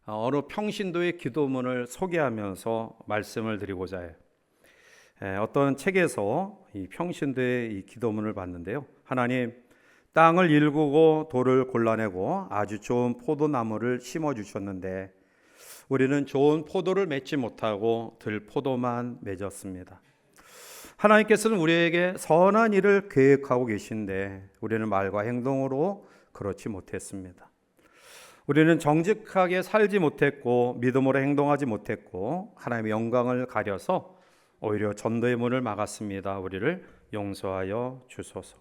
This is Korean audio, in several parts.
어느 평신도의 기도문을 소개하면서 말씀을 드리고자 해요. 어떤 책에서 이 평신도의 이 기도문을 봤는데요. 하나님, 땅을 일구고 돌을 골라내고 아주 좋은 포도나무를 심어주셨는데 우리는 좋은 포도를 맺지 못하고 들포도만 맺었습니다. 하나님께서는 우리에게 선한 일을 계획하고 계신데 우리는 말과 행동으로 그렇지 못했습니다. 우리는 정직하게 살지 못했고 믿음으로 행동하지 못했고 하나님의 영광을 가려서 오히려 전도의 문을 막았습니다. 우리를 용서하여 주소서.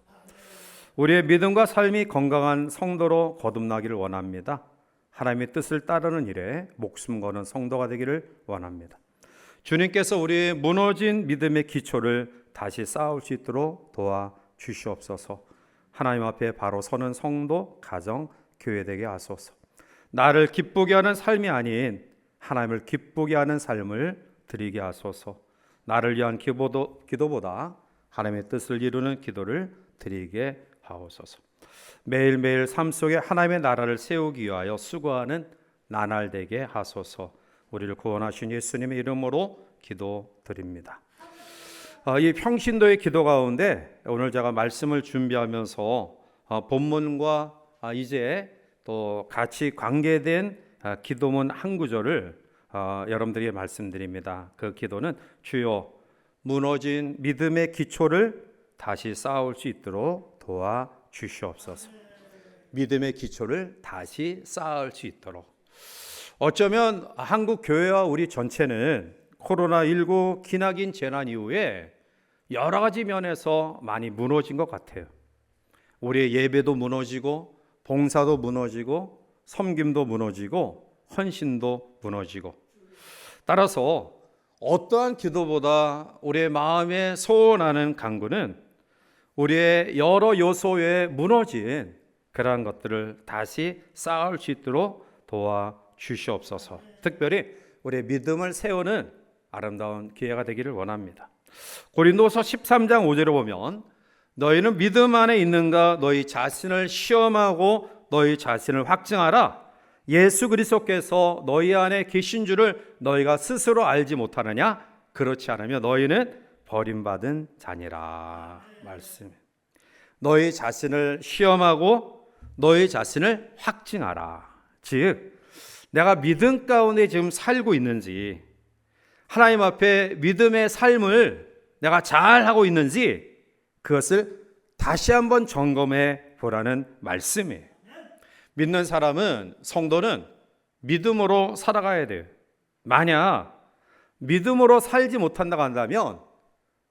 우리의 믿음과 삶이 건강한 성도로 거듭나기를 원합니다. 하나님의 뜻을 따르는 일에 목숨 거는 성도가 되기를 원합니다. 주님께서 우리의 무너진 믿음의 기초를 다시 쌓을 수 있도록 도와주시옵소서. 하나님 앞에 바로 서는 성도, 가정, 교회 되게 하소서. 나를 기쁘게 하는 삶이 아닌 하나님을 기쁘게 하는 삶을 드리게 하소서. 나를 위한 기도보다 하나님의 뜻을 이루는 기도를 드리게 하옵소서. 매일매일 삶 속에 하나님의 나라를 세우기 위하여 수고하는 나날 되게 하소서. 우리를 구원하신 예수님의 이름으로 기도드립니다. 이 평신도의 기도 가운데 오늘 제가 말씀을 준비하면서 본문과 이제 또 같이 관계된 기도문 한 구절을 여러분들에게 말씀드립니다. 그 기도는 주여 무너진 믿음의 기초를 다시 쌓을 수 있도록 도와주시옵소서. 믿음의 기초를 다시 쌓을 수 있도록. 어쩌면 한국 교회와 우리 전체는 코로나19 기나긴 재난 이후에 여러 가지 면에서 많이 무너진 것 같아요. 우리의 예배도 무너지고 봉사도 무너지고 섬김도 무너지고 헌신도 무너지고. 따라서 어떠한 기도보다 우리의 마음에 솟아나는 간구는 우리의 여러 요소에 무너진 그러한 것들을 다시 쌓을 수 있도록 도와주시옵소서. 특별히 우리의 믿음을 세우는 아름다운 기회가 되기를 원합니다. 고린도서 13장 5절을 보면 너희는 믿음 안에 있는가 너희 자신을 시험하고 너희 자신을 확증하라. 예수 그리스도께서 너희 안에 계신 줄을 너희가 스스로 알지 못하느냐? 그렇지 않으면 너희는 버림받은 자니라. 말씀. 너희 자신을 시험하고 너희 자신을 확증하라. 즉 내가 믿음 가운데 지금 살고 있는지, 하나님 앞에 믿음의 삶을 내가 잘 하고 있는지 그것을 다시 한번 점검해 보라는 말씀이에요. 믿는 사람은, 성도는 믿음으로 살아가야 돼요. 만약 믿음으로 살지 못한다고 한다면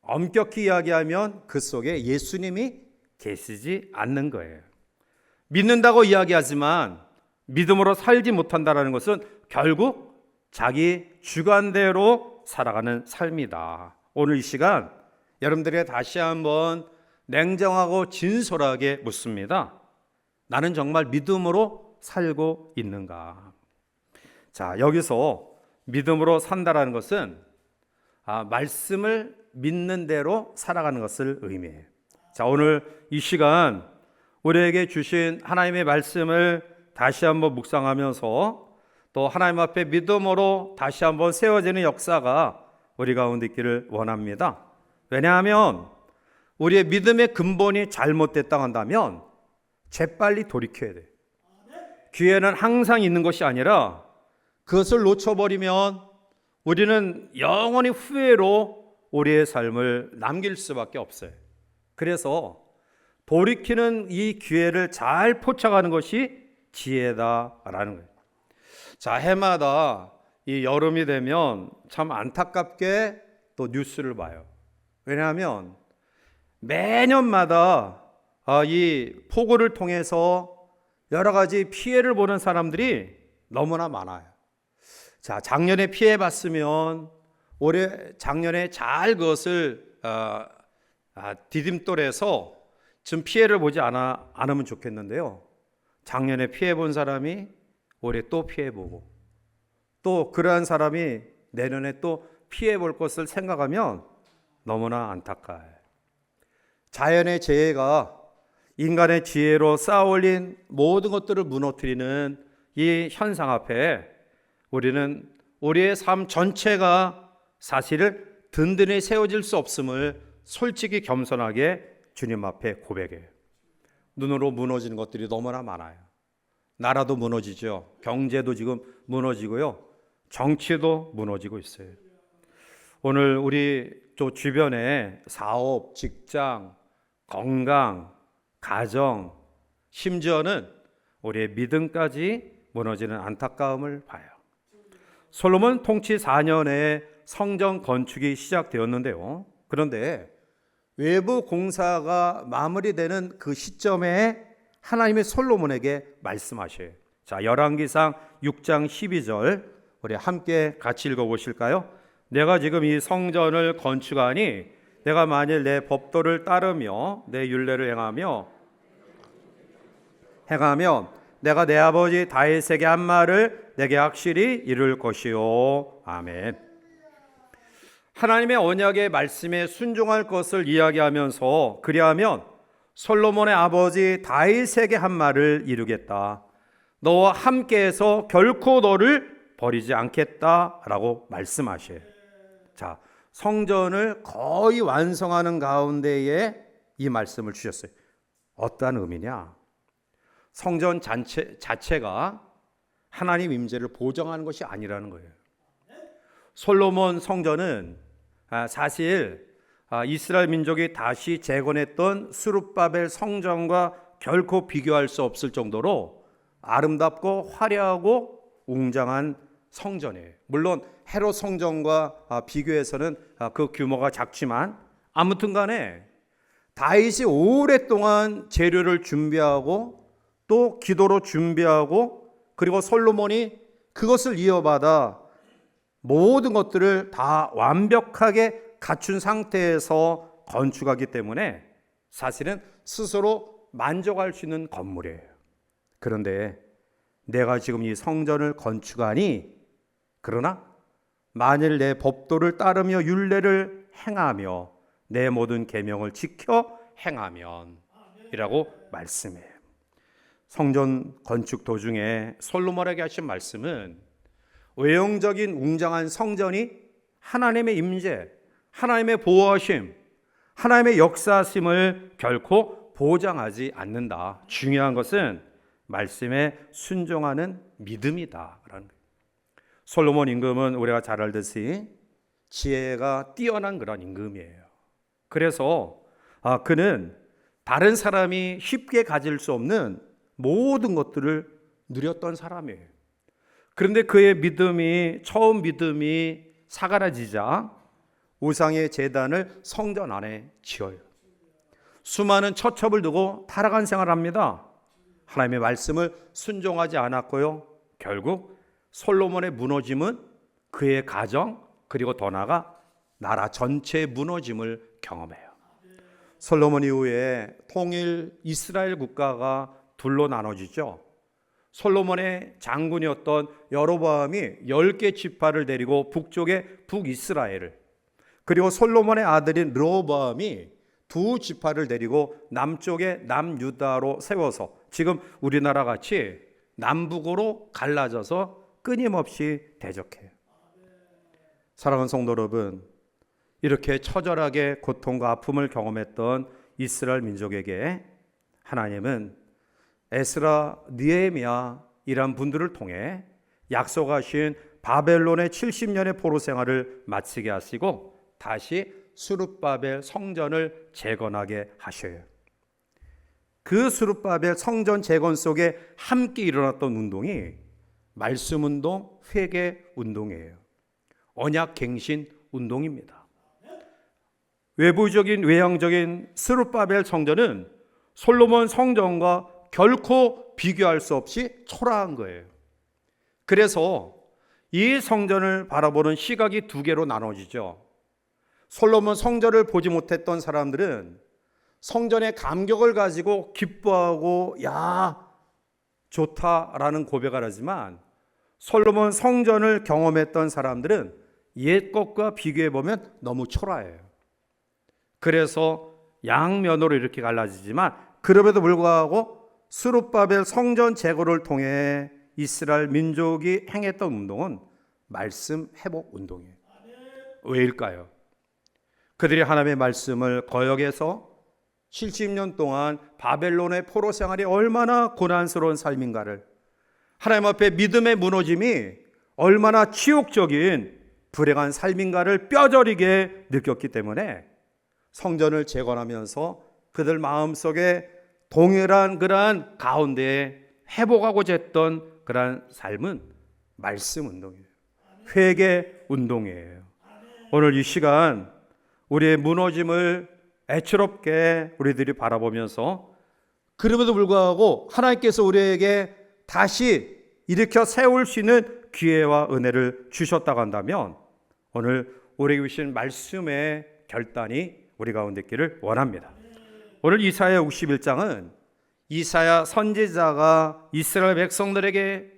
엄격히 이야기하면 그 속에 예수님이 계시지 않는 거예요. 믿는다고 이야기하지만 믿음으로 살지 못한다는 것은 결국 자기 주관대로 살아가는 삶이다. 오늘 이 시간 여러분들에게 다시 한번 냉정하고 진솔하게 묻습니다. 나는 정말 믿음으로 살고 있는가? 자, 여기서 믿음으로 산다라는 것은 말씀을 믿는 대로 살아가는 것을 의미해요. 자, 오늘 이 시간 우리에게 주신 하나님의 말씀을 다시 한번 묵상하면서 또 하나님 앞에 믿음으로 다시 한번 세워지는 역사가 우리 가운데 있기를 원합니다. 왜냐하면 우리의 믿음의 근본이 잘못됐다고 한다면 재빨리 돌이켜야 돼요. 기회는 항상 있는 것이 아니라 그것을 놓쳐버리면 우리는 영원히 후회로 우리의 삶을 남길 수밖에 없어요. 그래서 돌이키는 이 기회를 잘 포착하는 것이 지혜다라는 거예요. 자, 해마다 이 여름이 되면 참 안타깝게 또 뉴스를 봐요. 왜냐하면 매년마다 이 폭우를 통해서 여러 가지 피해를 보는 사람들이 너무나 많아요. 자, 작년에 피해 봤으면 작년에 잘 그것을 디딤돌에서 좀 피해를 보지 않으면 좋겠는데요. 작년에 피해 본 사람이 올해 또 피해 보고 또 그러한 사람이 내년에 또 피해 볼 것을 생각하면 너무나 안타까워요. 자연의 재해가 인간의 지혜로 쌓아올린 모든 것들을 무너뜨리는 이 현상 앞에 우리는 우리의 삶 전체가 사실을 든든히 세워질 수 없음을 솔직히 겸손하게 주님 앞에 고백해요. 눈으로 무너지는 것들이 너무나 많아요. 나라도 무너지죠. 경제도 지금 무너지고요. 정치도 무너지고 있어요. 오늘 우리 또 주변에 사업, 직장, 건강, 가정, 심지어는 우리의 믿음까지 무너지는 안타까움을 봐요. 솔로몬 통치 4년에 성전 건축이 시작되었는데요. 그런데 외부 공사가 마무리되는 그 시점에 하나님이 솔로몬에게 말씀하셔요. 자, 열왕기상 6장 12절 우리 함께 같이 읽어보실까요? 내가 지금 이 성전을 건축하니 내가 만일 내 법도를 따르며 내 율례를 행하면 내가 내 아버지 다윗에게 한 말을 내게 확실히 이룰 것이요. 아멘. 하나님의 언약의 말씀에 순종할 것을 이야기하면서 그리하면 솔로몬의 아버지 다윗에게 한 말을 이루겠다. 너와 함께해서 결코 너를 버리지 않겠다라고 말씀하셔요. 자, 성전을 거의 완성하는 가운데에 이 말씀을 주셨어요. 어떠한 의미냐? 성전 자체가 하나님 임재를 보정하는 것이 아니라는 거예요. 솔로몬 성전은 사실 이스라엘 민족이 다시 재건했던 스룹바벨 성전과 결코 비교할 수 없을 정도로 아름답고 화려하고 웅장한 성전이에요. 물론 헤롯 성전과 비교해서는 그 규모가 작지만 아무튼 간에 다윗이 오랫동안 재료를 준비하고 또 기도로 준비하고 그리고 솔로몬이 그것을 이어받아 모든 것들을 다 완벽하게 갖춘 상태에서 건축하기 때문에 사실은 스스로 만족할 수 있는 건물이에요. 그런데 내가 지금 이 성전을 건축하니 그러나 만일 내 법도를 따르며 율례를 행하며 내 모든 계명을 지켜 행하면 이라고 말씀해요. 성전 건축 도중에 솔로몬에게 하신 말씀은 외형적인 웅장한 성전이 하나님의 임재, 하나님의 보호하심, 하나님의 역사하심을 결코 보장하지 않는다. 중요한 것은 말씀에 순종하는 믿음이다라는 거예요. 솔로몬 임금은 우리가 잘 알듯이 지혜가 뛰어난 그런 임금이에요. 그래서 그는 다른 사람이 쉽게 가질 수 없는 모든 것들을 누렸던 사람이에요. 그런데 그의 처음 믿음이 사그라지자 우상의 제단을 성전 안에 지어요. 수많은 처첩을 두고 타락한 생활을 합니다. 하나님의 말씀을 순종하지 않았고요. 결국 솔로몬의 무너짐은 그의 가정 그리고 더 나아가 나라 전체의 무너짐을 경험해요. 솔로몬 이후에 통일 이스라엘 국가가 둘로 나눠지죠. 솔로몬의 장군이었던 여로보암이 10개 지파를 데리고 북쪽의 북이스라엘을, 그리고 솔로몬의 아들인 르호보암이 2 지파를 데리고 남쪽의 남유다로 세워서 지금 우리나라 같이 남북으로 갈라져서 끊임없이 대적해요. 사랑하는 성도 여러분, 이렇게 처절하게 고통과 아픔을 경험했던 이스라엘 민족에게 하나님은 에스라, 느헤미야 이란 분들을 통해 약속하신 바벨론의 70년의 포로 생활을 마치게 하시고 다시 스룹바벨 성전을 재건하게 하셔요. 그 스룹바벨 성전 재건 속에 함께 일어났던 운동이 말씀운동, 회개운동이에요. 언약갱신 운동입니다. 외형적인 스룹바벨 성전은 솔로몬 성전과 결코 비교할 수 없이 초라한 거예요. 그래서 이 성전을 바라보는 시각이 2개로 나눠지죠. 솔로몬 성전을 보지 못했던 사람들은 성전의 감격을 가지고 기뻐하고 야 좋다라는 고백을 하지만 솔로몬 성전을 경험했던 사람들은 옛 것과 비교해 보면 너무 초라해요. 그래서 양면으로 이렇게 갈라지지만 그럼에도 불구하고 스룹바벨 성전 재건을 통해 이스라엘 민족이 행했던 운동은 말씀 회복 운동이에요. 왜일까요? 그들이 하나님의 말씀을 거역해서 70년 동안 바벨론의 포로 생활이 얼마나 고난스러운 삶인가를, 하나님 앞에 믿음의 무너짐이 얼마나 치욕적인 불행한 삶인가를 뼈저리게 느꼈기 때문에 성전을 재건하면서 그들 마음속에 동일한 그러한 가운데에 회복하고자 했던 그러한 삶은 말씀 운동이에요. 회개 운동이에요. 오늘 이 시간 우리의 무너짐을 애처롭게 우리들이 바라보면서, 그럼에도 불구하고 하나님께서 우리에게 다시 일으켜 세울 수 있는 기회와 은혜를 주셨다고 한다면 오늘 우리에게 주신 말씀의 결단이 우리 가운데 있기를 원합니다. 오늘 이사야 61장은 이사야 선지자가 이스라엘 백성들에게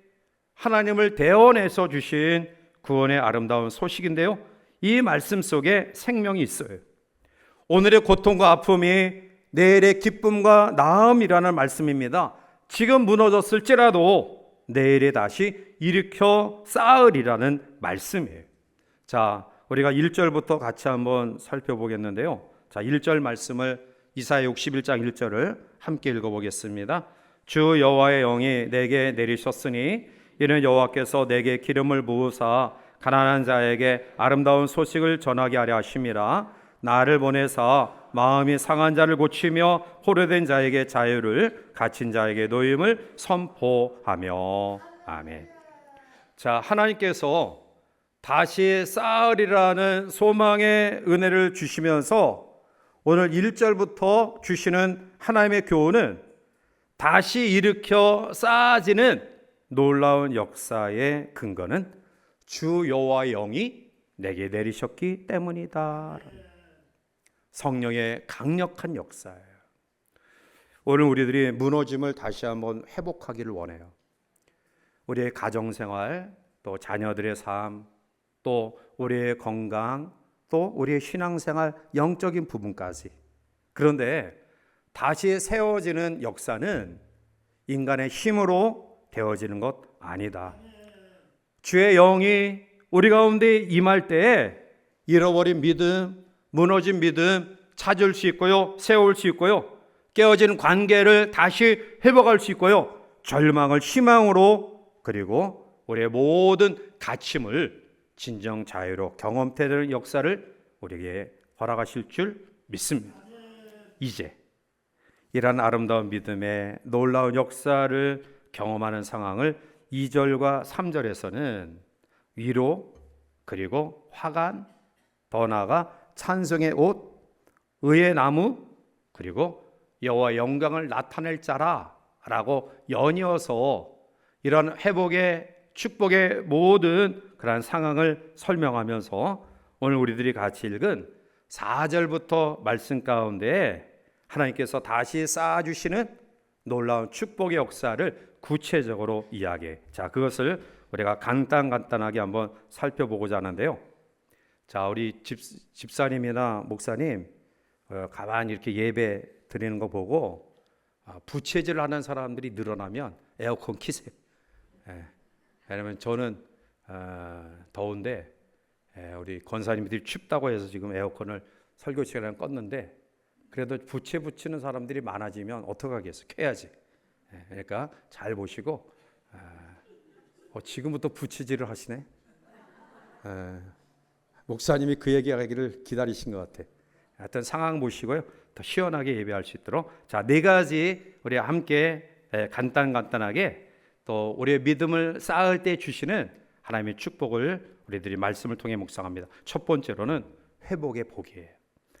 하나님을 대언해서 주신 구원의 아름다운 소식인데요, 이 말씀 속에 생명이 있어요. 오늘의 고통과 아픔이 내일의 기쁨과 나음이라는 말씀입니다. 지금 무너졌을지라도 내일에 다시 일으켜 쌓으리라는 말씀이에요. 자, 우리가 1절부터 같이 한번 살펴보겠는데요. 자, 1절 말씀을 이사야 61장 1절을 함께 읽어보겠습니다. 주 여호와의 영이 내게 내리셨으니 이는 여호와께서 내게 기름을 부으사 가난한 자에게 아름다운 소식을 전하게 하려 하심이라. 나를 보내사 마음이 상한 자를 고치며 포로된 자에게 자유를, 갇힌 자에게 노임을 선포하며. 아멘. 자, 하나님께서 다시 쌓으리라는 소망의 은혜를 주시면서 오늘 1절부터 주시는 하나님의 교훈은 다시 일으켜 쌓아지는 놀라운 역사의 근거는 주 여호와의 영이 내게 내리셨기 때문이다. 성령의 강력한 역사예요. 오늘 우리들이 무너짐을 다시 한번 회복하기를 원해요. 우리의 가정생활, 또 자녀들의 삶, 또 우리의 건강, 또 우리의 신앙생활, 영적인 부분까지. 그런데 다시 세워지는 역사는 인간의 힘으로 되어지는 것 아니다. 주의 영이 우리 가운데 임할 때에 잃어버린 믿음, 무너진 믿음 찾을 수 있고요, 세울 수 있고요, 깨어진 관계를 다시 회복할 수 있고요, 절망을 희망으로, 그리고 우리의 모든 갇힘을 진정 자유로 경험되는 역사를 우리에게 허락하실 줄 믿습니다. 이제 이러한 아름다운 믿음의 놀라운 역사를 경험하는 상황을 2절과 3절에서는 위로, 그리고 화관, 더 나아가 찬송의 옷, 의의 나무, 그리고 여호와의 영광을 나타낼 자라 라고 연이어서 이런 회복의 축복의 모든 그러한 상황을 설명하면서 오늘 우리들이 같이 읽은 4절부터 말씀 가운데 하나님께서 다시 쌓아주시는 놀라운 축복의 역사를 구체적으로 이야기해. 자, 그것을 우리가 간단하게 한번 살펴보고자 하는데요. 자, 우리 집사님이나 목사님 가만히 이렇게 예배 드리는 거 보고 부채질을 하는 사람들이 늘어나면 에어컨 키세요. 왜냐면 저는 더운데 우리 권사님들이 춥다고 해서 지금 에어컨을 설교 시간에 껐는데, 그래도 부채 붙이는 사람들이 많아지면 어떡하겠어? 켜야지. 그러니까 잘 보시고, 지금부터 부채질을 하시네. 목사님이 그 얘기하기를 기다리신 것 같아. 하여튼 상황 보시고요, 더 시원하게 예배할 수 있도록. 자, 4가지 우리 함께 간단하게 또 우리의 믿음을 쌓을 때 주시는 하나님의 축복을 우리들이 말씀을 통해 묵상합니다. 첫 번째로는 회복의 복이에요.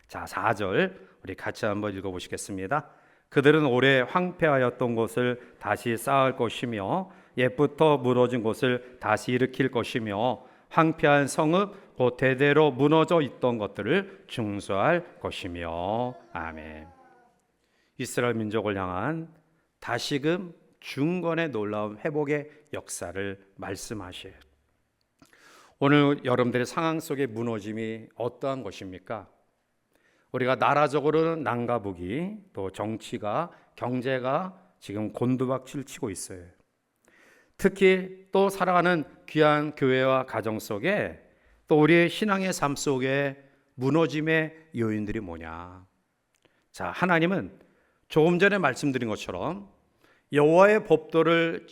자, 4절 우리 같이 한번 읽어보시겠습니다. 그들은 오래 황폐하였던 곳을 다시 쌓을 것이며 옛부터 무너진 곳을 다시 일으킬 것이며 황폐한 성읍 곧 대대로 무너져 있던 것들을 중수할 것이며. 아멘. 이스라엘 민족을 향한 다시금 중건의 놀라운 회복의 역사를 말씀하셔요. 오늘 여러분들의 상황 속의 무너짐이 어떠한 것입니까? 우리가 나라적으로는 난가북이, 또 정치가, 경제가 지금 곤두박질 치고 있어요. 특히 또 살아가는 귀한 교회와 가정 속에 또 우리의 신앙의 삶 속에 무너짐의 요인들이 뭐냐? 자, 하나님은 조금 전에 말씀드린 것처럼 여호와의 법도를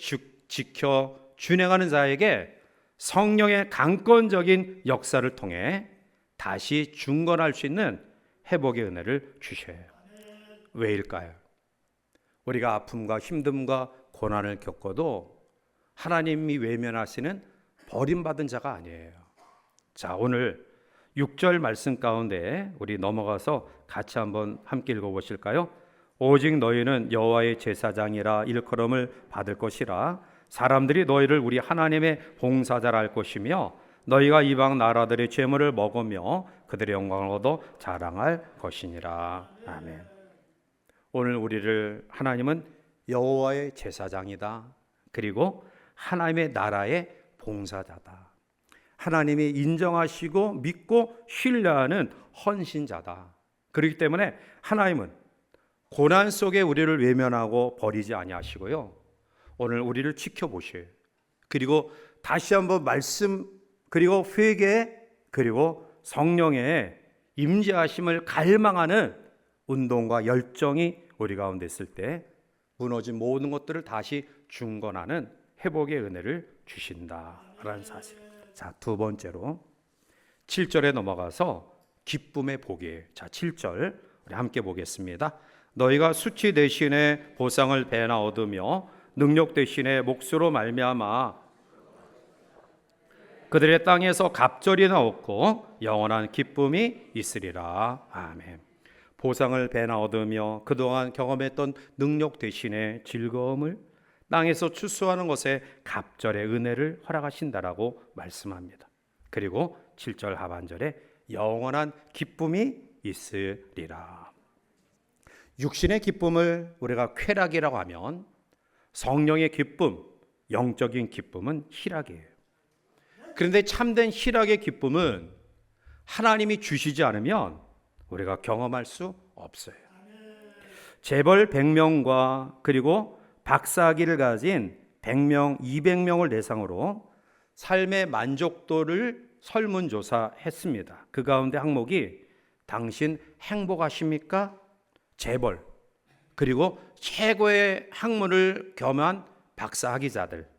지켜 준행하는 자에게 성령의 강권적인 역사를 통해 다시 중건할 수 있는 회복의 은혜를 주셔요. 왜일까요? 우리가 아픔과 힘듦과 고난을 겪어도 하나님이 외면하시는 버림받은 자가 아니에요. 자, 오늘 6절 말씀 가운데 우리 넘어가서 같이 한번 함께 읽어보실까요? 오직 너희는 여호와의 제사장이라 일컬음을 받을 것이라. 사람들이 너희를 우리 하나님의 봉사자라 할 것이며 너희가 이방 나라들의 죄물을 먹으며 그들의 영광을 얻어 자랑할 것이니라. 아멘. 오늘 우리를 하나님은 여호와의 제사장이다. 그리고 하나님의 나라의 봉사자다. 하나님이 인정하시고 믿고 신뢰하는 헌신자다. 그렇기 때문에 하나님은 고난 속에 우리를 외면하고 버리지 아니하시고요. 오늘 우리를 지켜보셔요. 그리고 다시 한번 말씀 그리고 회개 그리고 성령의 임재하심을 갈망하는 운동과 열정이 우리 가운데 있을 때 무너진 모든 것들을 다시 중건하는 회복의 은혜를 주신다라는 사실. 자, 두 번째로 7절에 넘어가서 기쁨의 복이에요. 자, 7절 우리 함께 보겠습니다. 너희가 수치 대신에 보상을 배나 얻으며 능력 대신에 몫으로 말미암아 그들의 땅에서 갑절이나 얻고 영원한 기쁨이 있으리라. 아멘. 보상을 배나 얻으며 그동안 경험했던 능력 대신에 즐거움을 땅에서 추수하는 것에 갑절의 은혜를 허락하신다라고 말씀합니다. 그리고 7절 하반절에 영원한 기쁨이 있으리라. 육신의 기쁨을 우리가 쾌락이라고 하면 성령의 기쁨, 영적인 기쁨은 희락이에요. 그런데 참된 희락의 기쁨은 하나님이 주시지 않으면 우리가 경험할 수 없어요. 재벌 100명과 그리고 박사학위를 가진 100명, 200명을 대상으로 삶의 만족도를 설문조사했습니다. 그 가운데 항목이 당신 행복하십니까? 재벌, 그리고 최고의 학문을 겸한 박사학위자들.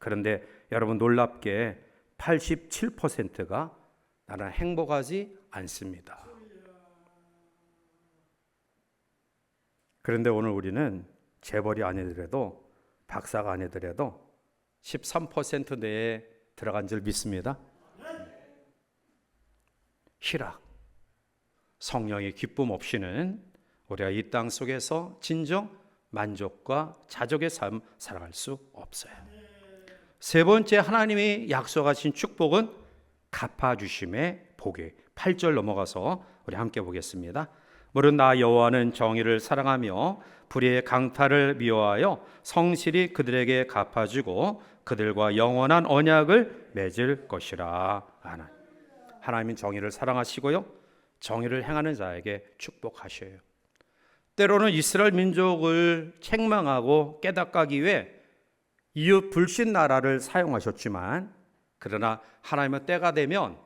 그런데 여러분 놀랍게 87%가 나는 행복하지 않습니다. 그런데 오늘 우리는 재벌이 아니더라도 박사가 아니더라도 13% 내에 들어간 줄 믿습니다. 희락, 성령의 기쁨 없이는 우리가 이 땅 속에서 진정 만족과 자족의 삶 살아갈 수 없어요. 세 번째 하나님이 약속하신 축복은 갚아주심의 복이 8절 넘어가서 우리 함께 보겠습니다. 무릇 나 여호와는 정의를 사랑하며 불의의 강탈을 미워하여 성실히 그들에게 갚아주고 그들과 영원한 언약을 맺을 것이라. 하나님은 정의를 사랑하시고요, 정의를 행하는 자에게 축복하셔요. 때로는 이스라엘 민족을 책망하고 깨닫기 위해 이웃 불신 나라를 사용하셨지만, 그러나 하나님은 때가 되면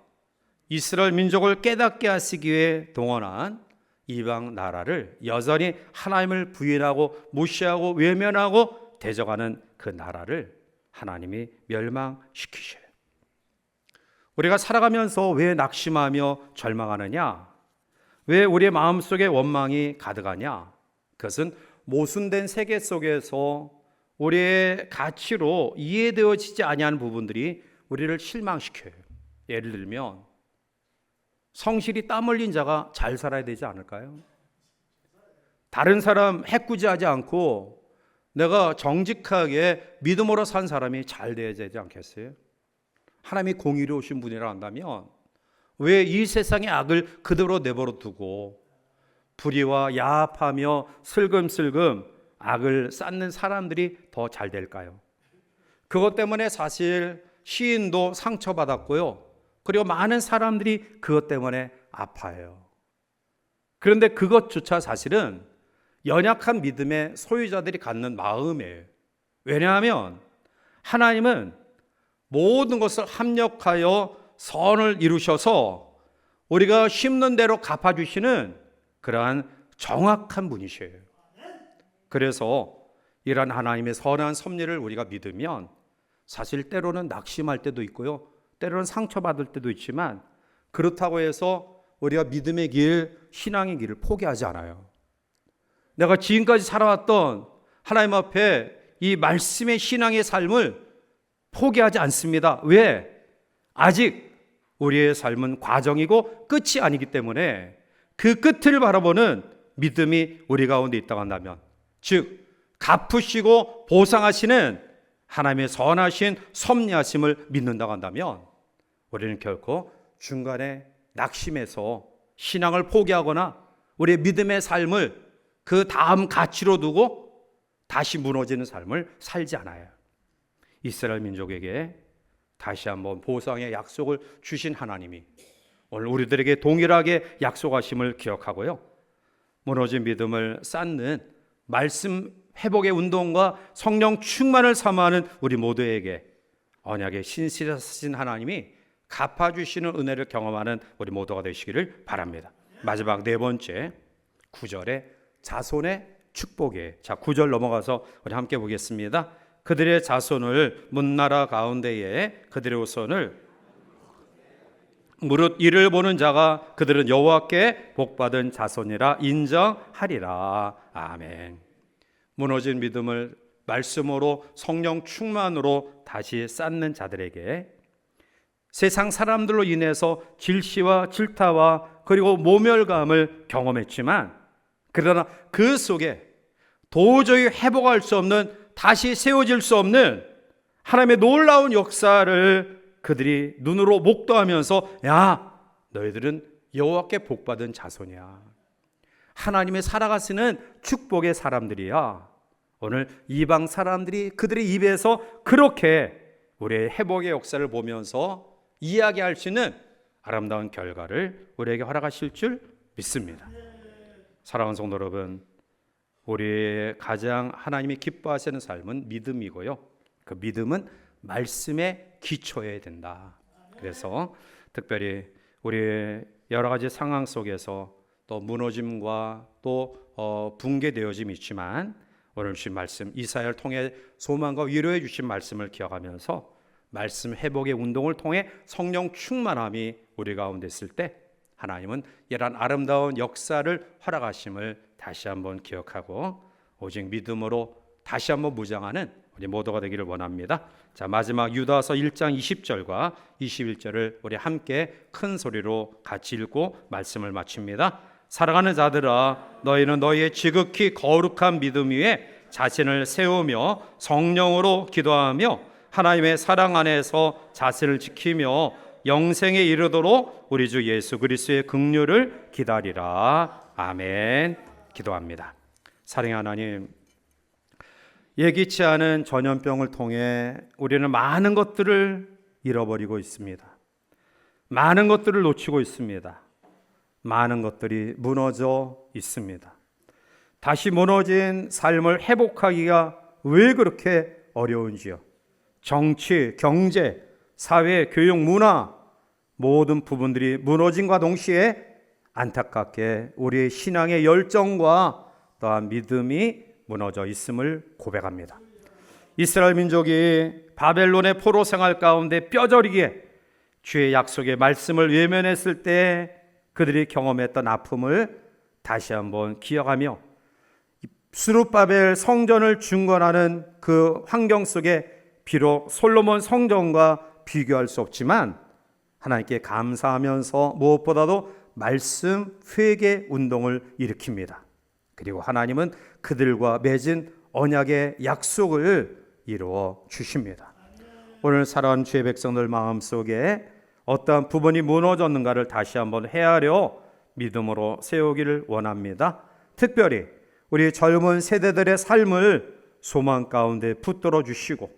이스라엘 민족을 깨닫게 하시기 위해 동원한 이방 나라를 여전히 하나님을 부인하고 무시하고 외면하고 대적하는 그 나라를 하나님이 멸망시키셔요. 우리가 살아가면서 왜 낙심하며 절망하느냐? 왜 우리의 마음속에 원망이 가득하냐? 그것은 모순된 세계 속에서 우리의 가치로 이해되어지지 아니하는 부분들이 우리를 실망시켜요. 예를 들면 성실히 땀 흘린 자가 잘 살아야 되지 않을까요? 다른 사람 해꾸지하지 않고 내가 정직하게 믿음으로 산 사람이 잘 되어야 되지 않겠어요? 하나님이 공의로우신 분이라 한다면 왜 이 세상의 악을 그대로 내버려 두고 불의와 야합하며 슬금슬금 악을 쌓는 사람들이 더 잘 될까요? 그것 때문에 사실 시인도 상처받았고요, 그리고 많은 사람들이 그것 때문에 아파요. 그런데 그것조차 사실은 연약한 믿음의 소유자들이 갖는 마음이에요. 왜냐하면 하나님은 모든 것을 합력하여 선을 이루셔서 우리가 심는 대로 갚아주시는 그러한 정확한 분이셔요. 그래서 이러한 하나님의 선한 섭리를 우리가 믿으면 사실 때로는 낙심할 때도 있고요, 때로는 상처받을 때도 있지만 그렇다고 해서 우리가 믿음의 길, 신앙의 길을 포기하지 않아요. 내가 지금까지 살아왔던 하나님 앞에 이 말씀의 신앙의 삶을 포기하지 않습니다. 왜? 아직 우리의 삶은 과정이고 끝이 아니기 때문에 그 끝을 바라보는 믿음이 우리 가운데 있다고 한다면, 즉 갚으시고 보상하시는 하나님의 선하신 섭리하심을 믿는다고 한다면 우리는 결코 중간에 낙심해서 신앙을 포기하거나 우리의 믿음의 삶을 그 다음 가치로 두고 다시 무너지는 삶을 살지 않아요. 이스라엘 민족에게 다시 한번 보상의 약속을 주신 하나님이 오늘 우리들에게 동일하게 약속하심을 기억하고요, 무너진 믿음을 쌓는 말씀 회복의 운동과 성령 충만을 사모하는 우리 모두에게 언약의 신실하신 하나님이 갚아주시는 은혜를 경험하는 우리 모두가 되시기를 바랍니다. 마지막 네 번째 9절에 자손의 축복이에요. 자, 9절 넘어가서 우리 함께 보겠습니다. 그들의 자손을 문나라 가운데에 그들의 후손을 무릇 이를 보는 자가 그들은 여호와께 복받은 자손이라 인정하리라. 아멘. 무너진 믿음을 말씀으로 성령 충만으로 다시 쌓는 자들에게 세상 사람들로 인해서 질시와 질타와 그리고 모멸감을 경험했지만, 그러나 그 속에 도저히 회복할 수 없는, 다시 세워질 수 없는 하나님의 놀라운 역사를 그들이 눈으로 목도하면서, 야, 너희들은 여호와께 복받은 자손이야, 하나님의 살아가시는 축복의 사람들이야. 오늘 이방 사람들이 그들의 입에서 그렇게 우리의 회복의 역사를 보면서 이야기할 수 있는 아름다운 결과를 우리에게 허락하실 줄 믿습니다. 사랑하는 성도 여러분, 우리의 가장 하나님이 기뻐하시는 삶은 믿음이고요, 그 믿음은 말씀에 기초해야 된다. 그래서 특별히 우리의 여러 가지 상황 속에서 또 무너짐과 또 붕괴되어짐이 있지만 오늘 주신 말씀, 이사야를 통해 소망과 위로해 주신 말씀을 기억하면서 말씀 회복의 운동을 통해 성령 충만함이 우리 가운데 있을 때 하나님은 이러한 아름다운 역사를 허락하심을 다시 한번 기억하고 오직 믿음으로 다시 한번 무장하는 우리 모두가 되기를 원합니다. 자, 마지막 유다서 1장 20절과 21절을 우리 함께 큰 소리로 같이 읽고 말씀을 마칩니다. 사랑하는 자들아, 너희는 너희의 지극히 거룩한 믿음 위에 자신을 세우며 성령으로 기도하며 하나님의 사랑 안에서 자신을 지키며 영생에 이르도록 우리 주 예수 그리스도의 긍휼을 기다리라. 아멘. 기도합니다. 사랑의 하나님, 예기치 않은 전염병을 통해 우리는 많은 것들을 잃어버리고 있습니다. 많은 것들을 놓치고 있습니다. 많은 것들이 무너져 있습니다. 다시 무너진 삶을 회복하기가 왜 그렇게 어려운지요. 정치, 경제, 사회, 교육, 문화 모든 부분들이 무너짐과 동시에 안타깝게 우리의 신앙의 열정과 또한 믿음이 무너져 있음을 고백합니다. 이스라엘 민족이 바벨론의 포로 생활 가운데 뼈저리게 주의 약속의 말씀을 외면했을 때 그들이 경험했던 아픔을 다시 한번 기억하며 스룹바벨 성전을 중건하는 그 환경 속에 비록 솔로몬 성전과 비교할 수 없지만 하나님께 감사하면서 무엇보다도 말씀 회개 운동을 일으킵니다. 그리고 하나님은 그들과 맺은 언약의 약속을 이루어 주십니다. 오늘 살아온 주의 백성들 마음속에 어떠한 부분이 무너졌는가를 다시 한번 헤아려 믿음으로 세우기를 원합니다. 특별히 우리 젊은 세대들의 삶을 소망 가운데 붙들어 주시고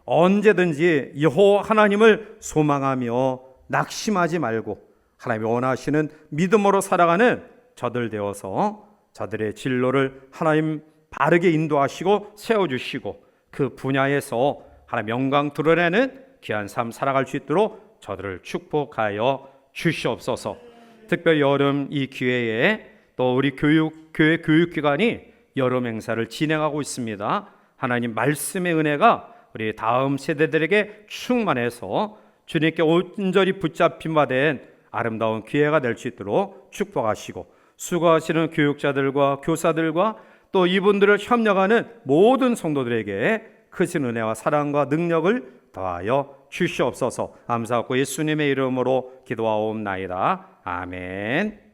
언제든지 여호와 하나님을 소망하며 낙심하지 말고 하나님이 원하시는 믿음으로 살아가는 저들 되어서 저들의 진로를 하나님 바르게 인도하시고 세워주시고 그 분야에서 하나님 영광 드러내는 귀한 삶 살아갈 수 있도록 저들을 축복하여 주시옵소서. 특별히 여름 이 기회에 또 우리 교회 교육기관이 여름 행사를 진행하고 있습니다. 하나님 말씀의 은혜가 우리 다음 세대들에게 충만해서 주님께 온전히 붙잡힌 바 된 아름다운 기회가 될 수 있도록 축복하시고, 수고하시는 교육자들과 교사들과 또 이분들을 협력하는 모든 성도들에게 크신 은혜와 사랑과 능력을 더하여 주시옵소서. 감사하고 예수님의 이름으로 기도하옵나이다. 아멘.